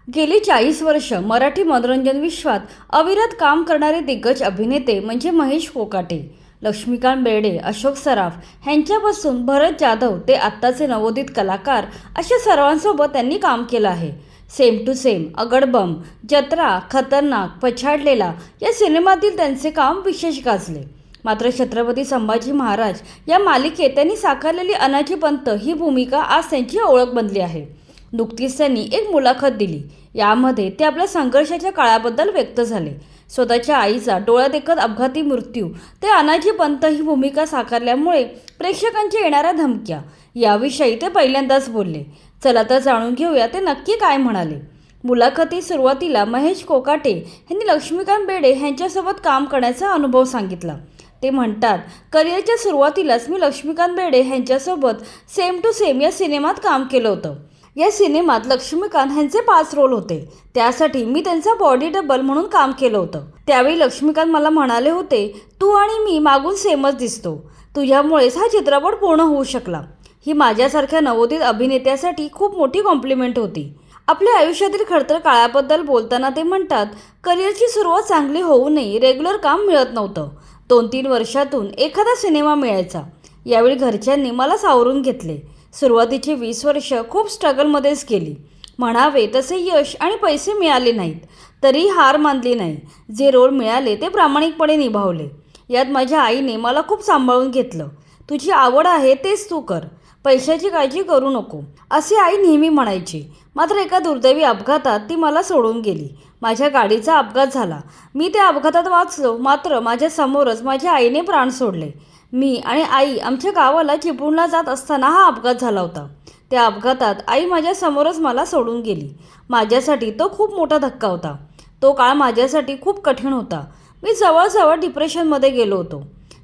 गेली 40 वर्ष मराठी मनोरंजन विश्वात अविरत काम करणारे दिग्गज अभिनेते म्हणजे महेश कोकाटे, लक्ष्मीकांत बेर्डे, अशोक सराफ ह्यांच्यापासून भरत जाधव ते आत्ताचे नवोदित कलाकार अशा सर्वांसोबत त्यांनी काम केलं आहे. सेम टू सेम, अगडबम, जत्रा, खतरनाक, पछाडलेला या सिनेमातील त्यांचे काम विशेष गाजले. मात्र छत्रपती संभाजी महाराज या मालिकेत त्यांनी साकारलेली अनाजी पंत ही भूमिका आज त्यांची ओळख बनली आहे. नुकतीच त्यांनी एक मुलाखत दिली. यामध्ये ते आपल्या संघर्षाच्या काळाबद्दल व्यक्त झाले. स्वतःच्या आईचा डोळ्यादेखत अपघाती मृत्यू ते अनाजी पंत ही भूमिका साकारल्यामुळे प्रेक्षकांच्या येणाऱ्या धमक्या याविषयी ते पहिल्यांदाच बोलले. चला तर जाणून घेऊया ते नक्की काय म्हणाले. मुलाखतीत सुरुवातीला महेश कोकाटे यांनी लक्ष्मीकांत बेर्डे यांच्यासोबत काम करण्याचा अनुभव सांगितला. ते म्हणतात, करिअरच्या सुरुवातीलाच मी लक्ष्मीकांत बेर्डे यांच्यासोबत सेम टू सेम या सिनेमात काम केलं होतं. या सिनेमात लक्ष्मीकांत यांचे 5 रोल होते. त्यासाठी मी त्यांचा बॉडी डबल म्हणून काम केलं होतं. त्यावेळी लक्ष्मीकांत मला म्हणाले होते, तू आणि मी मागून सेमच दिसतो, तुझ्यामुळेच हा चित्रपट पूर्ण होऊ शकला. ही माझ्यासारख्या नवोदित अभिनेत्यासाठी खूप मोठी कॉम्प्लिमेंट होती. आपल्या आयुष्यातील खडतर काळाबद्दल बोलताना ते म्हणतात, करिअरची सुरुवात चांगली होऊनही रेग्युलर काम मिळत नव्हतं. 2-3 वर्षातून एखादा सिनेमा मिळायचा. यावेळी घरच्यांनी मला सावरून घेतले. सुरुवातीची 20 वर्ष खूप स्ट्रगलमध्येच गेली. म्हणावे तसे यश आणि पैसे मिळाले नाहीत, तरी हार मानली नाही. जे रोल मिळाले ते प्रामाणिकपणे निभावले. यात माझ्या आईने मला खूप सांभाळून घेतलं. तुझी आवड आहे तेच तू कर, पैशाची काळजी करू नको, असे आई नेहमी म्हणायची. मात्र एका दुर्दैवी अपघातात ती मला सोडून गेली. माझ्या गाडीचा अपघात झाला. मी त्या अपघातात वाचलो. मात्र माझ्या समोरच माझ्या आईने प्राण सोडले. मी आणि आई आमच्या गावाला चिपळूणला जात असताना हा अपघात झाला होता. त्या अपघातात आई माझ्या समोरच मला सोडून गेली. माझ्यासाठी तो खूप मोठा धक्का होता. तो काळ माझ्यासाठी खूप कठीण होता. मी जवळजवळ डिप्रेशनमध्ये गेलो होतो.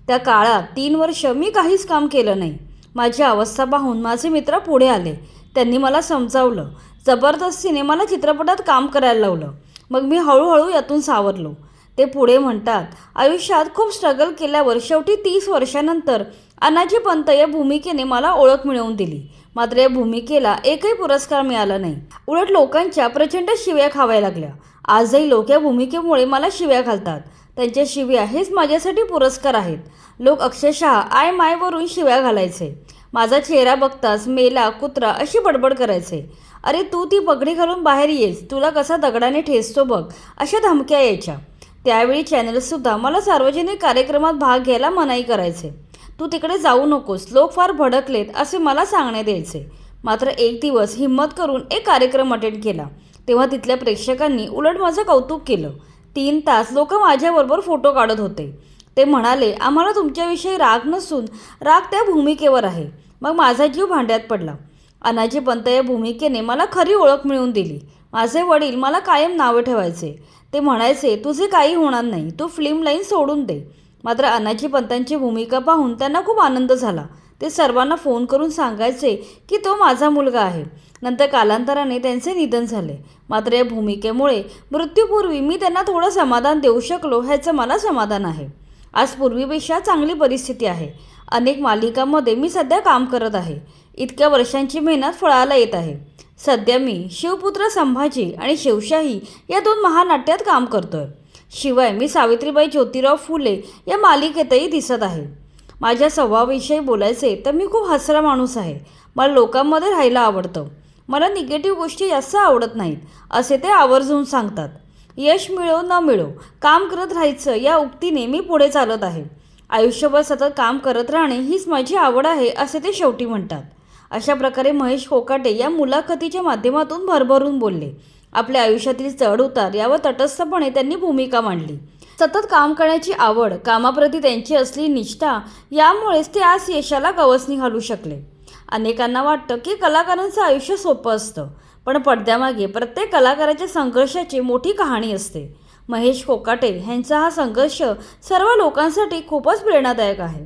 त्या काळात 3 वर्ष मी काहीच काम केलं नाही. माझी अवस्था पाहून माझे मित्र पुढे आले. त्यांनी मला समजावलं. जबरदस्तीने मला चित्रपटात काम करायला लावलं. मग मी हळूहळू यातून सावरलो. ते पुढे म्हणतात, आयुष्यात खूप स्ट्रगल केल्यावर शेवटी 30 वर्षानंतर अनाजी पंत या भूमिकेने मला ओळख मिळवून दिली. मात्र या भूमिकेला एकही पुरस्कार मिळाला नाही. उलट लोकांच्या प्रचंड शिव्या खाव्या लागल्या. आजही लोक या भूमिकेमुळे मला शिव्या घालतात. त्यांच्या शिव्या हेच माझ्यासाठी पुरस्कार आहेत. लोक अक्षरशः आय मायवरून शिव्या घालायचे. माझा चेहरा बघताच मेला कुत्रा अशी बडबड करायचे. अरे तू ती पगडी घालून बाहेर येस, तुला कसा दगडाने ठेचतो बघ, अशा धमक्या यायच्या. त्यावेळी चॅनलसुद्धा मला सार्वजनिक कार्यक्रमात भाग घ्यायला मनाई करायचे. तू तिकडे जाऊ नकोस, लोक फार भडकलेत असे मला सांगण्यात यायचे. मात्र एक दिवस हिंमत करून एक कार्यक्रम अटेंड केला. तेव्हा तिथल्या प्रेक्षकांनी उलट माझं कौतुक केलं. 3 तास लोक माझ्याबरोबर फोटो काढत होते. ते म्हणाले, आम्हाला तुमच्याविषयी राग नसून राग त्या भूमिकेवर आहे. मग माझा जीव भांड्यात पडला. अनाजी पंत या भूमिकेने मला खरी ओळख मिळवून दिली. माझे वडील मला कायम नावे ठेवायचे. ते म्हणायचे, तुझे काही होणार नाही, तू फिल्म लाईन सोडून दे. मात्र अनाजी पंतांची भूमिका पाहून त्यांना खूप आनंद झाला. ते सर्वांना फोन करून सांगायचे की तो माझा मुलगा आहे. नंतर कालांतराने त्यांचे निधन झाले. मात्र या भूमिकेमुळे मृत्यूपूर्वी मी त्यांना थोडं समाधान देऊ शकलो ह्याचं मला समाधान आहे. आज पूर्वीपेक्षा चांगली परिस्थिती आहे. अनेक मालिकांमध्ये मी सध्या काम करत आहे. इतक्या वर्षांची मेहनत फळाला येत आहे. सध्या मी शिवपुत्र संभाजी आणि शिवशाही या 2 महानाट्यात काम करतोय. शिवाय मी सावित्रीबाई ज्योतिराव फुले या मालिकेतही दिसत आहे. माझ्या स्वभावाविषयी बोलायचे तर मी खूप हसरा माणूस आहे. मला लोकांमध्ये राहायला आवडतं. मला निगेटिव्ह गोष्टी जास्त आवडत नाहीत, असे ते आवर्जून सांगतात. यश मिळो न मिळो, काम करत राहायचं या उक्तीने मी पुढे चालत आहे. आयुष्यभर सतत काम करत राहणे हीच माझी आवड आहे, असे ते शेवटी म्हणतात. अशा प्रकारे महेश कोकाटे या मुलाखतीच्या माध्यमातून भरभरून बोलले. आपल्या आयुष्यातील चढउतार यावर तटस्थपणे त्यांनी भूमिका मांडली. सतत काम करण्याची आवड, कामाप्रती त्यांची असली निष्ठा यामुळेच ते आज यशाला गवसणी घालू शकले. अनेकांना वाटतं की कलाकारांचं आयुष्य सोपं असतं, पण पडद्यामागे प्रत्येक कलाकाराच्या संघर्षाची मोठी कहाणी असते. महेश कोकाटे यांचा हा संघर्ष सर्व लोकांसाठी खूपच प्रेरणादायक आहे.